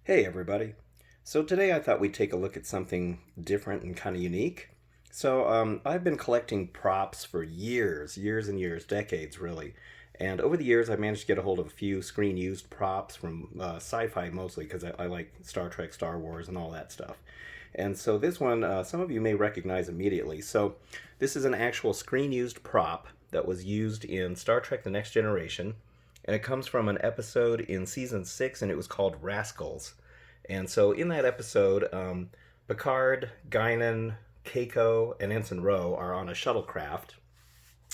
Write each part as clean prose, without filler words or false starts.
Hey everybody. So today I thought we'd take a look at something different and kind of unique. I've been collecting props for years and years, decades really. And over the years, I managed to get a hold of a few screen used props from sci-fi mostly because I like Star Trek, Star Wars, and all that stuff. And so this one, some of you may recognize immediately. So this is an actual screen used prop that was used in Star Trek: The Next Generation, and it comes from an episode in season 6, and it was called Rascals. And so in that episode, Picard, Guinan, Keiko, and Ensign Ro are on a shuttlecraft,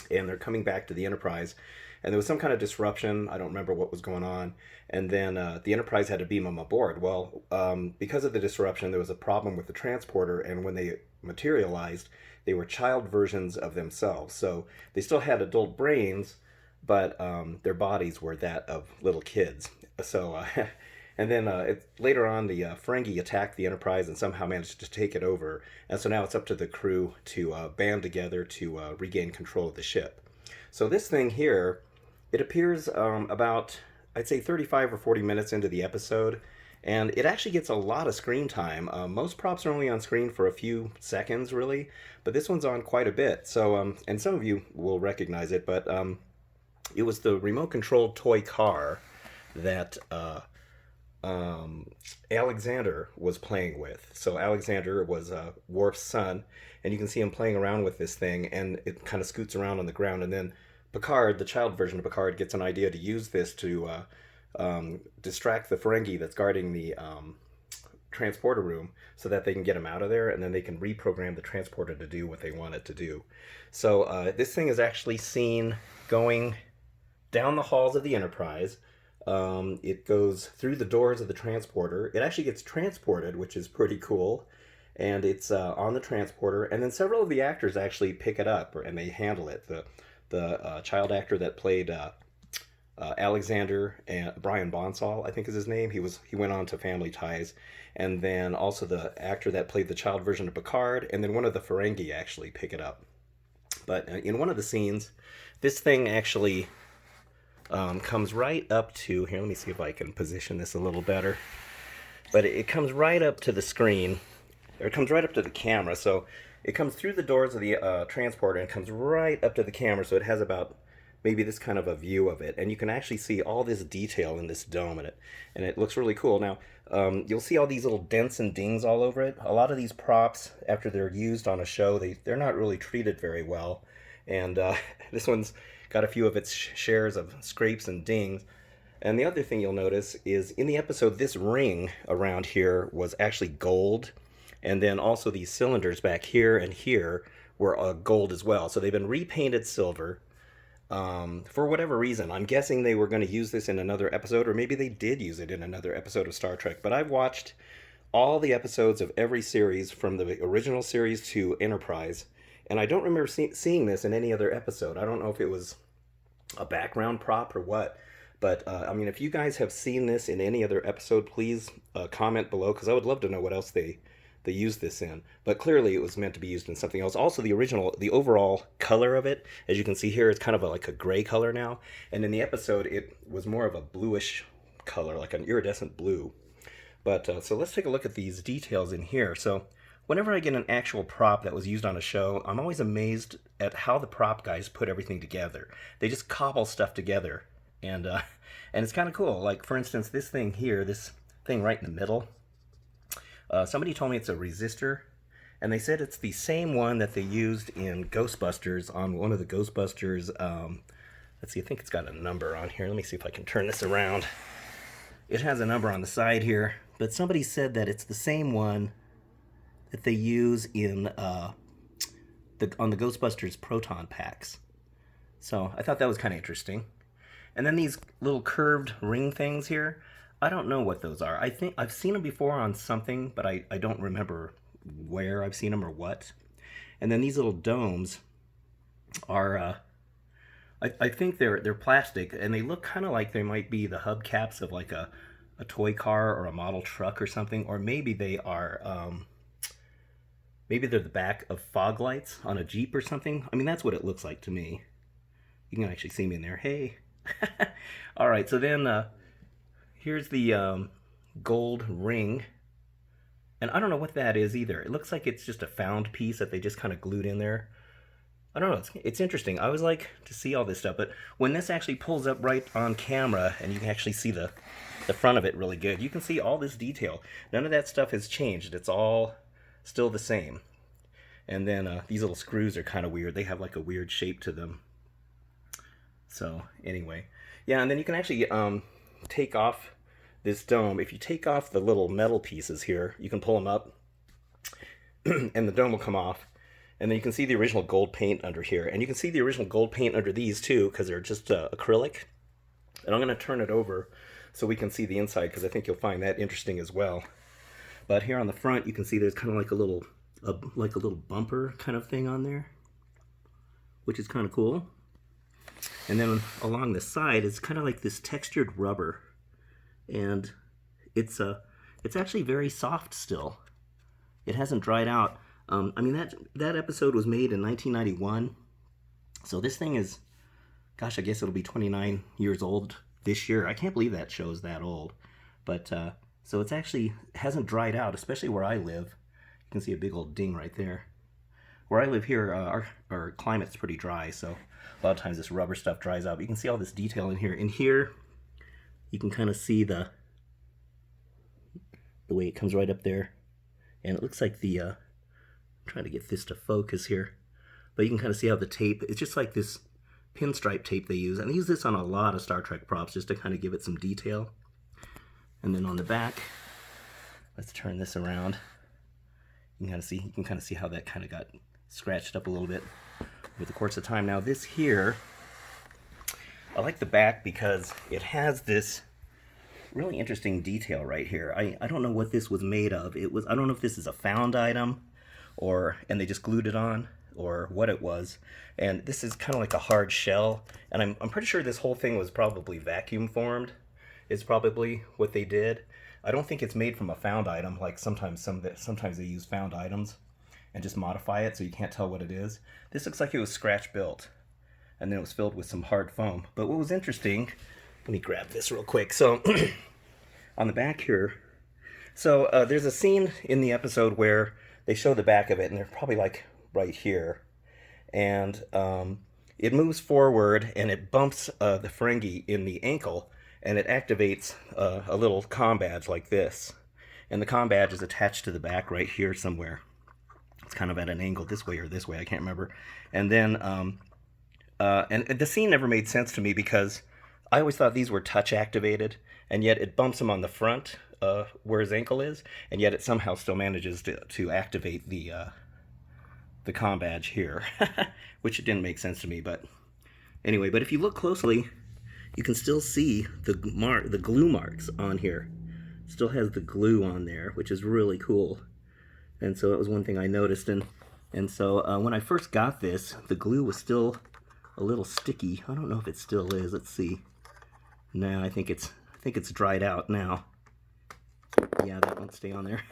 and they're coming back to the Enterprise. And there was some kind of disruption. I don't remember what was going on. And then the Enterprise had to beam them aboard. Well, because of the disruption, there was a problem with the transporter, and when they materialized, they were child versions of themselves. So they still had adult brains, but their bodies were that of little kids. So, and then later on, the Ferengi attacked the Enterprise and somehow managed to take it over. And so now it's up to the crew to band together to regain control of the ship. So this thing here, it appears about, I'd say 35 or 40 minutes into the episode, and it actually gets a lot of screen time. Most props are only on screen for a few seconds, really, but this one's on quite a bit. So, and some of you will recognize it, but it was the remote-controlled toy car that Alexander was playing with. So Alexander was Worf's son, and you can see him playing around with this thing, and it kind of scoots around on the ground. And then Picard, the child version of Picard, gets an idea to use this to distract the Ferengi that's guarding the transporter room so that they can get him out of there, and then they can reprogram the transporter to do what they want it to do. So this thing is actually seen going down the halls of the Enterprise. It goes through the doors of the transporter. It actually gets transported, which is pretty cool. And it's on the transporter. And then several of the actors actually pick it up and they handle it. The child actor that played Alexander, and Brian Bonsall, I think is his name. He went on to Family Ties. And then also the actor that played the child version of Picard. And then one of the Ferengi actually pick it up. But in one of the scenes, this thing actually comes right up to, here, let me see if I can position this a little better, but it comes right up to the screen, or it comes right up to the camera. So it comes through the doors of the transporter and comes right up to the camera, so it has about maybe this kind of a view of it, and you can actually see all this detail in this dome in it, and it looks really cool. Now you'll see all these little dents and dings all over it. A lot of these props, after they're used on a show, they're not really treated very well, and this one's got a few of its shares of scrapes and dings. And the other thing you'll notice is in the episode, this ring around here was actually gold. And then also these cylinders back here and here were gold as well. So they've been repainted silver for whatever reason. I'm guessing they were going to use this in another episode, or maybe they did use it in another episode of Star Trek. But I've watched all the episodes of every series from the original series to Enterprise, and I don't remember seeing this in any other episode. I don't know if it was a background prop or what, but I mean, if you guys have seen this in any other episode, please comment below, because I would love to know what else they used this in. But clearly it was meant to be used in something else. Also, the overall color of it, as you can see here, it's kind of like a gray color now, and in the episode it was more of a bluish color, like an iridescent blue. But so let's take a look at these details in here. So whenever I get an actual prop that was used on a show, I'm always amazed at how the prop guys put everything together. They just cobble stuff together, and it's kind of cool. Like, for instance, this thing here, this thing right in the middle, somebody told me it's a resistor, and they said it's the same one that they used in Ghostbusters on one of the Ghostbusters. Let's see, I think it's got a number on here. Let me see if I can turn this around. It has a number on the side here, but somebody said that it's the same one that they use in on the Ghostbusters proton packs. So I thought that was kind of interesting. And then these little curved ring things here, I don't know what those are. I think I've seen them before on something, but I don't remember where I've seen them or what. And then these little domes are, I think they're plastic, and they look kind of like they might be the hubcaps of like a toy car or a model truck or something, or maybe they are, maybe they're the back of fog lights on a Jeep or something. I mean, that's what it looks like to me. You can actually see me in there. Hey. All right, so then here's the gold ring. And I don't know what that is either. It looks like it's just a found piece that they just kind of glued in there. I don't know. It's interesting. I always like to see all this stuff, but when this actually pulls up right on camera and you can actually see the front of it really good, you can see all this detail. None of that stuff has changed. It's all still the same. And then these little screws are kind of weird. They have like a weird shape to them. So anyway, yeah, and then you can actually take off this dome. If you take off the little metal pieces here, you can pull them up and the dome will come off. And then you can see the original gold paint under here. And you can see the original gold paint under these too, because they're just acrylic. And I'm going to turn it over so we can see the inside, because I think you'll find that interesting as well. But here on the front, you can see there's kind of like a little bumper kind of thing on there, which is kind of cool. And then along the side, it's kind of like this textured rubber. And it's actually very soft still. It hasn't dried out. I mean, that episode was made in 1991. So this thing is, gosh, I guess it'll be 29 years old this year. I can't believe that show's that old. But, so it's actually hasn't dried out, especially where I live. You can see a big old ding right there. Where I live here, our climate's pretty dry, so a lot of times this rubber stuff dries out. But you can see all this detail in here. In here, you can kind of see the way it comes right up there. And it looks like I'm trying to get this to focus here. But you can kind of see how the tape, it's just like this pinstripe tape they use. And they use this on a lot of Star Trek props just to kind of give it some detail. And then on the back, let's turn this around. You can kind of see how that kind of got scratched up a little bit with the course of time. Now this here, I like the back because it has this really interesting detail right here. I don't know what this was made of. I don't know if this is a found item and they just glued it on, or what it was. And this is kind of like a hard shell, and I'm pretty sure this whole thing was probably vacuum formed. Is probably what they did. I don't think it's made from a found item, like sometimes they use found items and just modify it so you can't tell what it is. This looks like it was scratch built, and then it was filled with some hard foam. But what was interesting, let me grab this real quick. So on the back here, so there's a scene in the episode where they show the back of it, and they're probably like right here, and it moves forward and it bumps the Ferengi in the ankle, and it activates a little comm badge like this. And the comm badge is attached to the back right here somewhere. It's kind of at an angle this way or this way, I can't remember. And then, and the scene never made sense to me because I always thought these were touch activated, and yet it bumps him on the front where his ankle is, and yet it somehow still manages to activate the comm badge here, which it didn't make sense to me. But anyway, but if you look closely, you can still see the glue marks on here. Still has the glue on there, which is really cool. And so that was one thing I noticed. And so when I first got this, the glue was still a little sticky. I don't know if it still is. Let's see. No, I think it's dried out now. Yeah, that won't stay on there.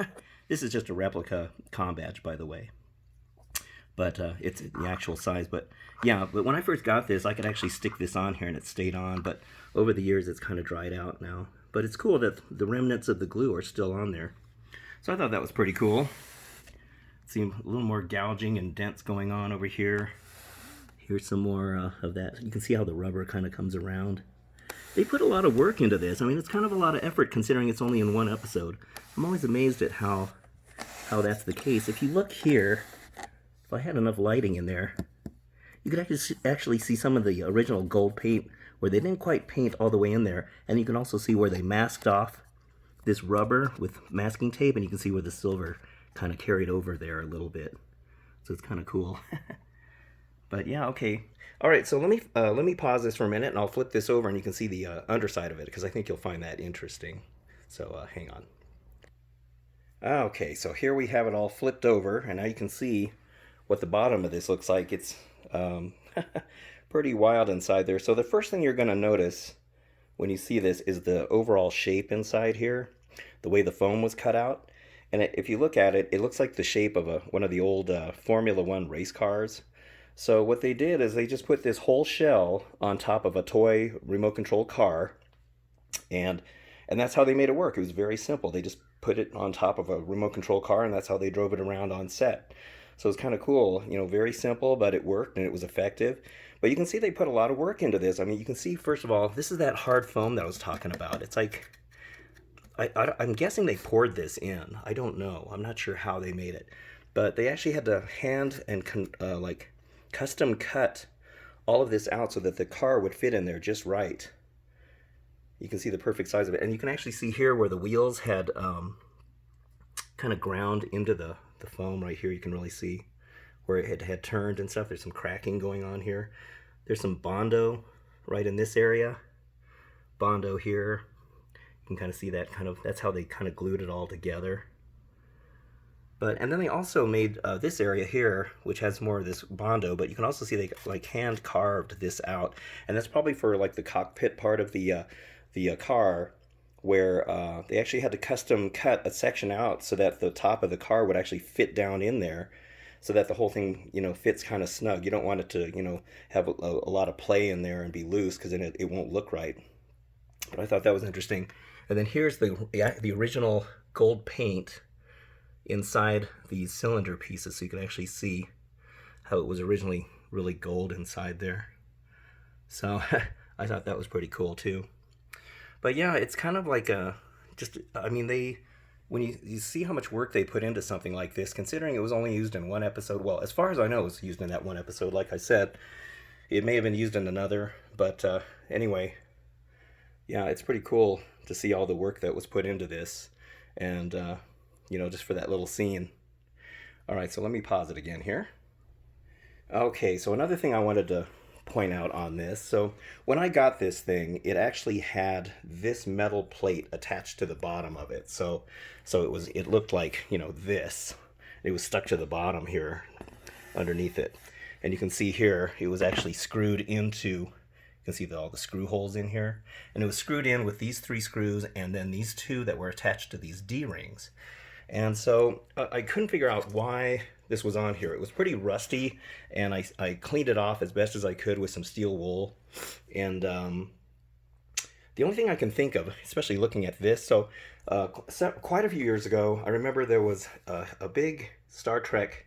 This is just a replica comm badge, by the way. But it's the actual size. But yeah, but when I first got this, I could actually stick this on here and it stayed on. But over the years, it's kind of dried out now. But it's cool that the remnants of the glue are still on there. So I thought that was pretty cool. See a little more gouging and dents going on over here. Here's some more of that. You can see how the rubber kind of comes around. They put a lot of work into this. I mean, it's kind of a lot of effort considering it's only in one episode. I'm always amazed at how that's the case. If you look here, if I had enough lighting in there, you could actually see some of the original gold paint where they didn't quite paint all the way in there. And you can also see where they masked off this rubber with masking tape, and you can see where the silver kind of carried over there a little bit. So it's kind of cool. But yeah, okay. All right, so let me pause this for a minute, and I'll flip this over, and you can see the underside of it, because I think you'll find that interesting. So hang on. Okay, so here we have it all flipped over, and now you can see what the bottom of this looks like. It's pretty wild inside there. So the first thing you're going to notice when you see this is the overall shape inside here, the way the foam was cut out. And if you look at it, it looks like the shape of one of the old Formula One race cars. So what they did is they just put this whole shell on top of a toy remote control car, and And that's how they made it work. It was very simple. They just put it on top of a remote control car, and that's how they drove it around on set. So it's kind of cool, very simple, but it worked and it was effective. But you can see they put a lot of work into this. I mean, you can see, first of all, this is that hard foam that I was talking about. It's like, I'm guessing they poured this in. I don't know. I'm not sure how they made it. But they actually had to hand and like custom cut all of this out so that the car would fit in there just right. You can see the perfect size of it. And you can actually see here where the wheels had kind of ground into the foam right here. You can really see where it had turned and stuff. There's some cracking going on here. There's some Bondo right in this area. Bondo here. You can kind of see that that's how they kind of glued it all together. And then they also made this area here, which has more of this Bondo, but you can also see they like hand carved this out. And that's probably for like the cockpit part of the car, where they actually had to custom cut a section out so that the top of the car would actually fit down in there, so that the whole thing, fits kind of snug. You don't want it to, have a lot of play in there and be loose, because then it won't look right. But I thought that was interesting. And then here's the original gold paint inside these cylinder pieces, so you can actually see how it was originally really gold inside there. So I thought that was pretty cool too. But yeah, it's kind of like when you see how much work they put into something like this, considering it was only used in one episode. Well, as far as I know, it was used in that one episode. Like I said, it may have been used in another, but anyway, yeah, it's pretty cool to see all the work that was put into this, and just for that little scene. All right, so let me pause it again here. Okay, so another thing I wanted to point out on this. So when I got this thing, it actually had this metal plate attached to the bottom of it. So it looked like, this. It was stuck to the bottom here underneath it. And you can see here, it was actually screwed into, you can see all the screw holes in here. And it was screwed in with these 3 screws and then these 2 that were attached to these D-rings. And so I couldn't figure out why this was on here. It was pretty rusty, and I cleaned it off as best as I could with some steel wool. And the only thing I can think of, especially looking at this, so quite a few years ago, I remember there was a big Star Trek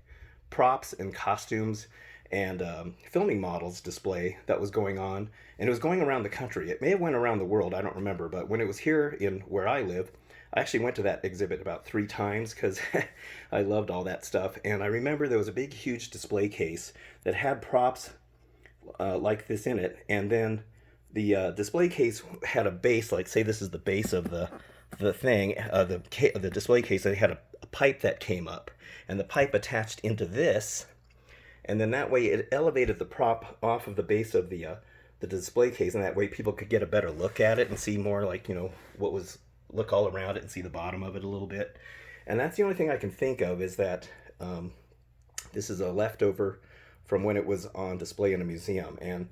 props and costumes and filming models display that was going on, and it was going around the country. It may have went around the world, I don't remember, but when it was here in where I live, I actually went to that exhibit about 3 times because I loved all that stuff. And I remember there was a big, huge display case that had props like this in it. And then the display case had a base, like say this is the base of the thing, the display case. They had a pipe that came up, and the pipe attached into this. And then that way it elevated the prop off of the base of the display case. And that way people could get a better look at it and see more like, what was... look all around it and see the bottom of it a little bit. And that's the only thing I can think of, is that this is a leftover from when it was on display in a museum. And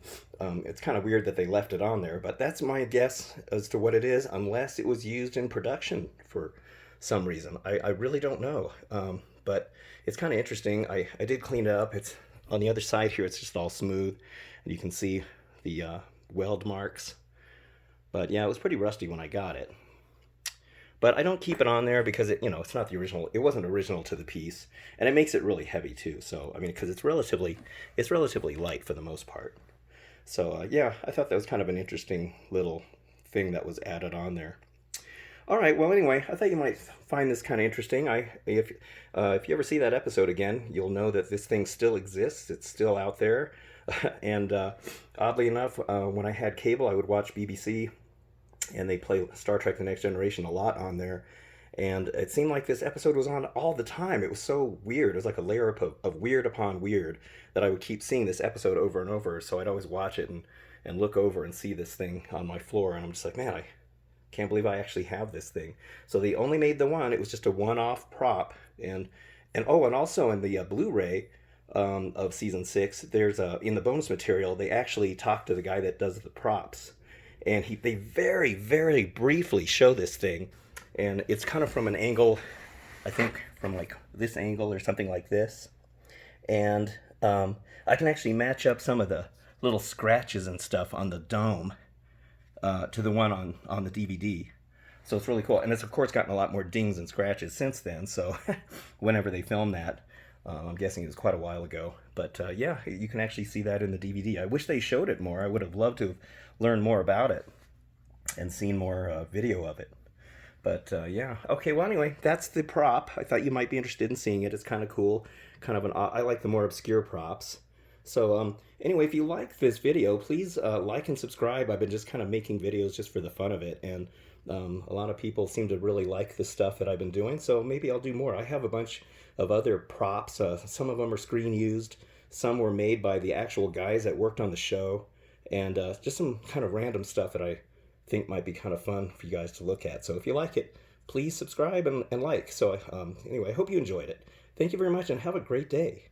it's kind of weird that they left it on there, but that's my guess as to what it is, unless it was used in production for some reason. I really don't know. But it's kind of interesting. I did clean it up. It's on the other side here. It's just all smooth, and you can see the weld marks. But yeah, it was pretty rusty when I got it. But I don't keep it on there because it's not the original. It wasn't original to the piece, and it makes it really heavy too. So I mean, because it's relatively light for the most part. So yeah, I thought that was kind of an interesting little thing that was added on there. All right. Well, anyway, I thought you might find this kind of interesting. If you ever see that episode again, you'll know that this thing still exists. It's still out there, and oddly enough, when I had cable, I would watch BBC. And they play Star Trek The Next Generation a lot on there. And it seemed like this episode was on all the time. It was so weird. It was like a layer of weird upon weird that I would keep seeing this episode over and over. So I'd always watch it and look over and see this thing on my floor. And I'm just like, man, I can't believe I actually have this thing. So they only made the one. It was just a one-off prop. And also in the Blu-ray of season 6, there's in the bonus material, they actually talk to the guy that does the props. And they very, very briefly show this thing. And it's kind of from an angle, I think from like this angle or something like this. And I can actually match up some of the little scratches and stuff on the dome to the one on the DVD. So it's really cool, and it's of course gotten a lot more dings and scratches since then. So whenever they filmed that, I'm guessing it was quite a while ago. But yeah, you can actually see that in the DVD. I wish they showed it more. I would have loved to have learned more about it and seen more video of it. But yeah, okay. Well, anyway, that's the prop. I thought you might be interested in seeing it. It's kind of cool. Kind of an. I like the more obscure props. So anyway, if you like this video, please like and subscribe. I've been just kind of making videos just for the fun of it, and a lot of people seem to really like the stuff that I've been doing. So maybe I'll do more. I have a bunch of other props. Some of them are screen used. Some were made by the actual guys that worked on the show, and just some kind of random stuff that I think might be kind of fun for you guys to look at. So if you like it, please subscribe and like. So anyway, I hope you enjoyed it. Thank you very much and have a great day.